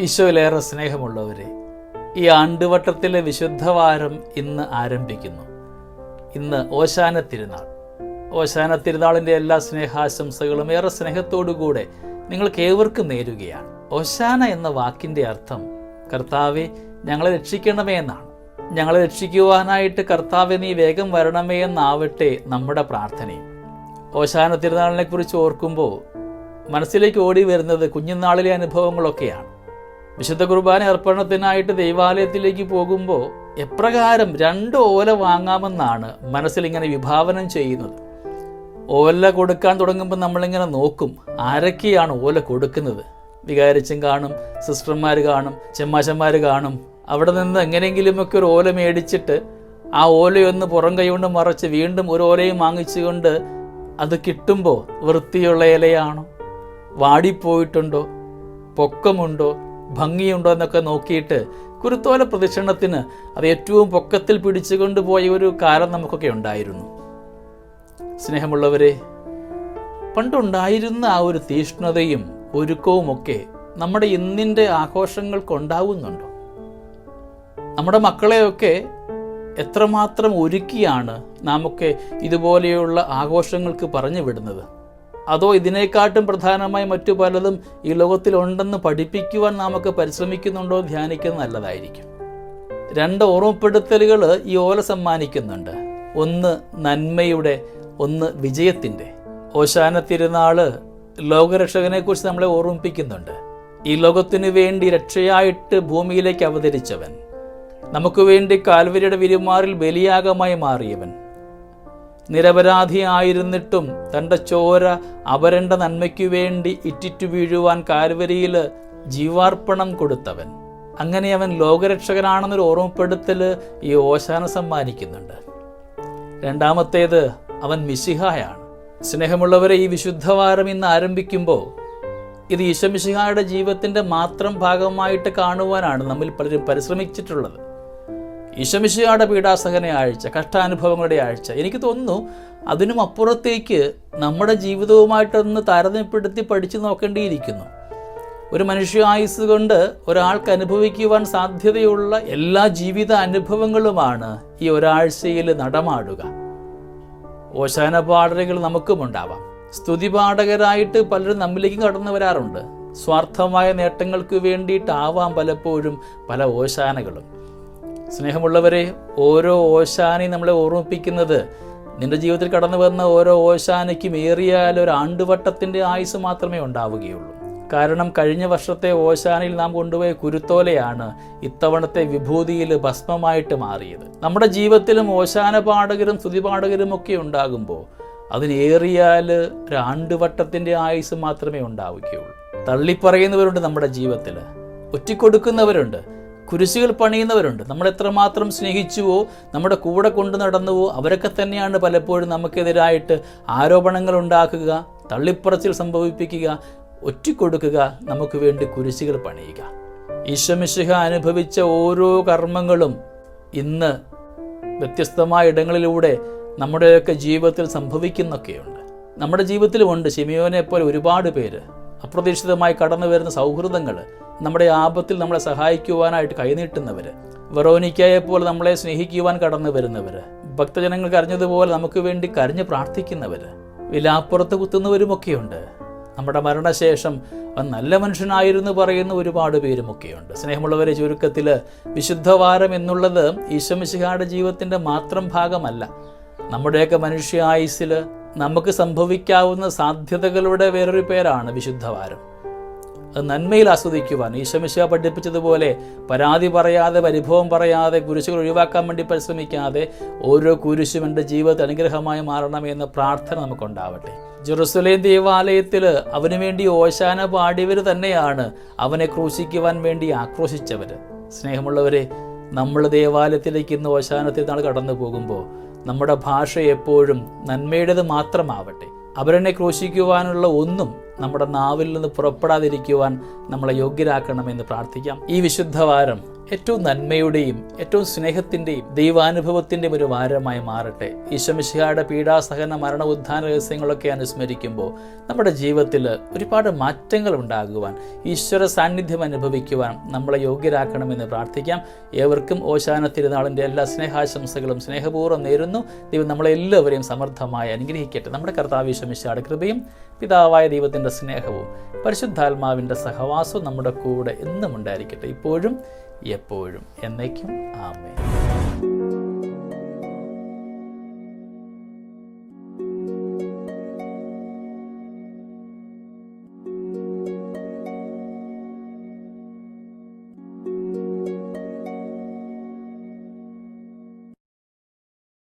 ഈശോയിലേറെ സ്നേഹമുള്ളവരെ, ഈ ആണ്ടുവട്ടത്തിലെ വിശുദ്ധവാരം ഇന്ന് ആരംഭിക്കുന്നു. ഇന്ന് ഓശാന തിരുനാൾ. ഓശാന തിരുനാളിൻ്റെ എല്ലാ സ്നേഹാശംസകളും ഏറെ സ്നേഹത്തോടുകൂടെ നിങ്ങൾക്ക് ഏവർക്കും നേരുകയാണ്. ഓശാന എന്ന വാക്കിൻ്റെ അർത്ഥം കർത്താവെ ഞങ്ങളെ രക്ഷിക്കണമേ എന്നാണ്. ഞങ്ങളെ രക്ഷിക്കുവാനായിട്ട് കർത്താവെ നീ വേഗം വരണമേ എന്നാവട്ടെ നമ്മുടെ പ്രാർത്ഥനയും. ഓശാന തിരുനാളിനെ കുറിച്ച് ഓർക്കുമ്പോൾ മനസ്സിലേക്ക് ഓടി വരുന്നത് കുഞ്ഞുനാളിലെ അനുഭവങ്ങളൊക്കെയാണ്. വിശുദ്ധ കുർബാന അർപ്പണത്തിനായിട്ട് ദൈവാലയത്തിലേക്ക് പോകുമ്പോൾ എപ്രകാരം 2 ഓല വാങ്ങാമെന്നാണ് മനസ്സിലിങ്ങനെ വിഭാവനം ചെയ്യുന്നത്. ഓല കൊടുക്കാൻ തുടങ്ങുമ്പോൾ നമ്മളിങ്ങനെ നോക്കും, ആരൊക്കെയാണ് ഓല കൊടുക്കുന്നത്. വികാരിച്ചും കാണും, സിസ്റ്റർമാർ കാണും, ചെമ്മാശന്മാർ കാണും. അവിടെ നിന്ന് എങ്ങനെയെങ്കിലുമൊക്കെ ഒരു ഓല മേടിച്ചിട്ട് ആ ഓലയൊന്ന് പുറം കൈ കൊണ്ട് മറച്ച് വീണ്ടും ഒരു ഓലയും വാങ്ങിച്ചുകൊണ്ട് അത് കിട്ടുമ്പോൾ വൃത്തിയുള്ള ഇലയാണോ, വാടിപ്പോയിട്ടുണ്ടോ, പൊക്കമുണ്ടോ, ഭംഗിയുണ്ടോ എന്നൊക്കെ നോക്കിയിട്ട് കുരുത്തോല പ്രദക്ഷിണത്തിന് അത് ഏറ്റവും പൊക്കത്തിൽ പിടിച്ചുകൊണ്ട് പോയ ഒരു കാലം നമുക്കൊക്കെ ഉണ്ടായിരുന്നു. സ്നേഹമുള്ളവരെ, പണ്ടുണ്ടായിരുന്ന ആ ഒരു തീഷ്ണതയും ഒരുക്കവുമൊക്കെ നമ്മുടെ ഇന്നിൻ്റെ ആഘോഷങ്ങൾക്കുണ്ടാവുന്നുണ്ടോ? നമ്മുടെ മക്കളെയൊക്കെ എത്രമാത്രം ഒരുക്കിയാണ് നാമൊക്കെ ഇതുപോലെയുള്ള ആഘോഷങ്ങൾക്ക് പറഞ്ഞു വിടുന്നത്? അതോ ഇതിനേക്കാട്ടും പ്രധാനമായി മറ്റു പലതും ഈ ലോകത്തിലുണ്ടെന്ന് പഠിപ്പിക്കുവാൻ നാമൊക്കെ പരിശ്രമിക്കുന്നുണ്ടോ? ധ്യാനിക്കുന്നത് നല്ലതായിരിക്കും. 2 ഓർമ്മപ്പെടുത്തലുകൾ ഈ ഓല സമ്മാനിക്കുന്നുണ്ട്. ഒന്ന് നന്മയുടെ, ഒന്ന് വിജയത്തിൻ്റെ. ഓശാന തിരുനാള് ലോകരക്ഷകനെ കുറിച്ച് നമ്മളെ ഓർമ്മിപ്പിക്കുന്നുണ്ട്. ഈ ലോകത്തിനു വേണ്ടി രക്ഷയായിട്ട് ഭൂമിയിലേക്ക് അവതരിച്ചവൻ, നമുക്ക് വേണ്ടി കാൽവരിയുടെ വിരുമാറിൽ ബലിയാഗമായി മാറിയവൻ, നിരപരാധിയായിരുന്നിട്ടും തൻ്റെ ചോര അവരൻ്റെ നന്മയ്ക്കു വേണ്ടി ഇറ്റിറ്റു വീഴുവാൻ കാൽവരിയിൽ ജീവാർപ്പണം കൊടുത്തവൻ. അങ്ങനെ അവൻ ലോകരക്ഷകനാണെന്നൊരു ഓർമ്മപ്പെടുത്തൽ ഈ ഓശാന സമ്മാനിക്കുന്നുണ്ട്. രണ്ടാമത്തേത്, അവൻ മിശിഹായാണ്. സ്നേഹമുള്ളവരെ, ഈ വിശുദ്ധവാരം ഇന്ന് ആരംഭിക്കുമ്പോൾ ഇത് ഈശോ മിശിഹായുടെ ജീവിതത്തിൻ്റെ മാത്രം ഭാഗമായിട്ട് കാണുവാനാണ് നമ്മിൽ പലരും പരിശ്രമിച്ചിട്ടുള്ളത്. ഈശോ മിശിഹായുടെ പീഡാസഹന ആഴ്ച, കഷ്ടാനുഭവങ്ങളുടെ ആഴ്ച. എനിക്ക് തോന്നുന്നു അതിനും അപ്പുറത്തേക്ക് നമ്മുടെ ജീവിതവുമായിട്ടൊന്ന് താരതമ്യപ്പെടുത്തി പഠിച്ചു നോക്കേണ്ടിയിരിക്കുന്നു. ഒരു മനുഷ്യായുസ് കൊണ്ട് ഒരാൾക്ക് അനുഭവിക്കുവാൻ സാധ്യതയുള്ള എല്ലാ ജീവിത അനുഭവങ്ങളുമാണ് ഈ ഒരാഴ്ചയിൽ നടമാടുക. ഓശാന പാടലുകൾ നമുക്കും ഉണ്ടാവാം. സ്തുതിപാഠകരായിട്ട് പലരും നമ്മിലേക്ക് കടന്നു വരാറുണ്ട്. സ്വാർത്ഥമായ നേട്ടങ്ങൾക്ക് വേണ്ടിയിട്ടാവാം പലപ്പോഴും പല ഓശാനകളും. സ്നേഹമുള്ളവരെ, ഓരോ ഓശാനയും നമ്മളെ ഓർമ്മിപ്പിക്കുന്നത് നിന്റെ ജീവിതത്തിൽ കടന്നു വന്ന ഓരോ ഓശാനയ്ക്കും ഏറിയാൽ ഒരു ആണ്ടുവട്ടത്തിൻ്റെ ആയുസ് മാത്രമേ ഉണ്ടാവുകയുള്ളൂ. കാരണം കഴിഞ്ഞ വർഷത്തെ ഓശാനയിൽ നാം കൊണ്ടുപോയ കുരുത്തോലയാണ് ഇത്തവണത്തെ വിഭൂതിയിൽ ഭസ്മമായിട്ട് മാറിയത്. നമ്മുടെ ജീവിതത്തിലും ഓശാന പാഠകരും സ്തുതിപാഠകരും ഒക്കെ ഉണ്ടാകുമ്പോൾ അതിനേറിയാൽ ഒരു ആണ്ടുവട്ടത്തിൻ്റെ ആയുസ് മാത്രമേ ഉണ്ടാവുകയുള്ളൂ. തള്ളിപ്പറയുന്നവരുണ്ട് നമ്മുടെ ജീവിതത്തിൽ, ഒറ്റിക്കൊടുക്കുന്നവരുണ്ട്, കുരിശുകൾ പണിയുന്നവരുണ്ട്. നമ്മൾ എത്രമാത്രം സ്നേഹിച്ചുവോ, നമ്മുടെ കൂടെ കൊണ്ടു നടന്നുവോ, അവരൊക്കെ തന്നെയാണ് പലപ്പോഴും നമുക്കെതിരായിട്ട് ആരോപണങ്ങൾ ഉണ്ടാക്കുക, തള്ളിപ്പറച്ചിൽ സംഭവിപ്പിക്കുക, ഒറ്റിക്കൊടുക്കുക, നമുക്ക് വേണ്ടി കുരിശുകൾ പണിയുക. ഈശോ മിശിഹ അനുഭവിച്ച ഓരോ കർമ്മങ്ങളും ഇന്ന് വ്യത്യസ്തമായ ഇടങ്ങളിലൂടെ നമ്മുടെയൊക്കെ ജീവിതത്തിൽ സംഭവിക്കുന്നൊക്കെയുണ്ട്. നമ്മുടെ ജീവിതത്തിലുമുണ്ട് ശിമിയോനെ പോലെ ഒരുപാട് പേര്. അപ്രതീക്ഷിതമായി കടന്നു വരുന്ന സൗഹൃദങ്ങൾ, നമ്മുടെ ആപത്തിൽ നമ്മളെ സഹായിക്കുവാനായിട്ട് കൈനീട്ടുന്നവർ, വെറോനിക്കയെ പോലെ നമ്മളെ സ്നേഹിക്കുവാൻ കടന്നു വരുന്നവർ, ഭക്തജനങ്ങൾ കരഞ്ഞതുപോലെ നമുക്ക് വേണ്ടി കരഞ്ഞ് പ്രാർത്ഥിക്കുന്നവർ, വിലാപ്പുറത്ത് കുത്തുന്നവരുമൊക്കെയുണ്ട്. നമ്മുടെ മരണശേഷം അവൻ നല്ല മനുഷ്യനായിരുന്നു പറയുന്ന ഒരുപാട് പേരുമൊക്കെയുണ്ട്. സ്നേഹമുള്ളവരെ, ചുരുക്കത്തിൽ വിശുദ്ധവാരം എന്നുള്ളത് ഈശോ മിശിഹായുടെ ജീവിതത്തിൻ്റെ മാത്രം ഭാഗമല്ല. നമ്മുടെയൊക്കെ മനുഷ്യായുസ്സിൽ നമുക്ക് സംഭവിക്കാവുന്ന സാധ്യതകളുടെ വേറൊരു പേരാണ് വിശുദ്ധവാരം. അത് നന്മയിൽ ആസ്വദിക്കുവാൻ ഈശോ മിശിഹ പഠിപ്പിച്ചതുപോലെ പരാതി പറയാതെ, പരിഭവം പറയാതെ, കുരിശുകൾ ഒഴിവാക്കാൻ വേണ്ടി പരിശ്രമിക്കാതെ ഓരോ കുരിശും എൻ്റെ ജീവിതത്തിൽ അനുഗ്രഹമായി മാറണമേ എന്ന പ്രാർത്ഥന നമുക്കുണ്ടാവട്ടെ. ജെറുസലേം ദേവാലയത്തിൽ അവന് വേണ്ടി ഓശാന പാടിയവർ തന്നെയാണ് അവനെ ക്രൂശിക്കുവാൻ വേണ്ടി ആക്രോശിച്ചവർ. സ്നേഹമുള്ളവരെ, നമ്മൾ ദേവാലയത്തിലേക്ക് ഇന്ന് ഓശാന തിരുനാൾ കടന്നു പോകുമ്പോൾ നമ്മുടെ ഭാഷ എപ്പോഴും നന്മയുടേത് മാത്രമാവട്ടെ. അവരെന്നെ ക്രൂശിക്കുവാനുള്ള ഒന്നും നമ്മുടെ നാവിൽ നിന്ന് പുറപ്പെടാതിരിക്കുവാൻ നമ്മളെ യോഗ്യരാക്കണമെന്ന് പ്രാർത്ഥിക്കാം. ഈ വിശുദ്ധവാരം ഏറ്റവും നന്മയുടെയും ഏറ്റവും സ്നേഹത്തിൻ്റെയും ദൈവാനുഭവത്തിൻ്റെയും ഒരു വാരമായി മാറട്ടെ. ഈശോ മിശിഹായുടെ പീഡാസഹന മരണ ഉത്ഥാന രഹസ്യങ്ങളൊക്കെ അനുസ്മരിക്കുമ്പോൾ നമ്മുടെ ജീവിതത്തിൽ ഒരുപാട് മാറ്റങ്ങൾ ഉണ്ടാകുവാൻ, ഈശ്വര സാന്നിധ്യം അനുഭവിക്കുവാൻ നമ്മളെ യോഗ്യരാക്കണമെന്ന് പ്രാർത്ഥിക്കാം. ഏവർക്കും ഓശാന തിരുനാളിൻ്റെ എല്ലാ സ്നേഹാശംസകളും സ്നേഹപൂർവ്വം നേരുന്നു. ദൈവം നമ്മളെല്ലാവരെയും സമർത്ഥമായി അനുഗ്രഹിക്കട്ടെ. നമ്മുടെ കർത്താവ് ഈശോ മിശിഹായുടെ കൃപയും പിതാവായ ദൈവത്തിൻ്റെ സ്നേഹവും പരിശുദ്ധാത്മാവിൻ്റെ സഹവാസവും നമ്മുടെ കൂടെ എന്നും ഉണ്ടായിരിക്കട്ടെ, ഇപ്പോഴും എപ്പോഴും എന്നേക്കും. ആമേൻ.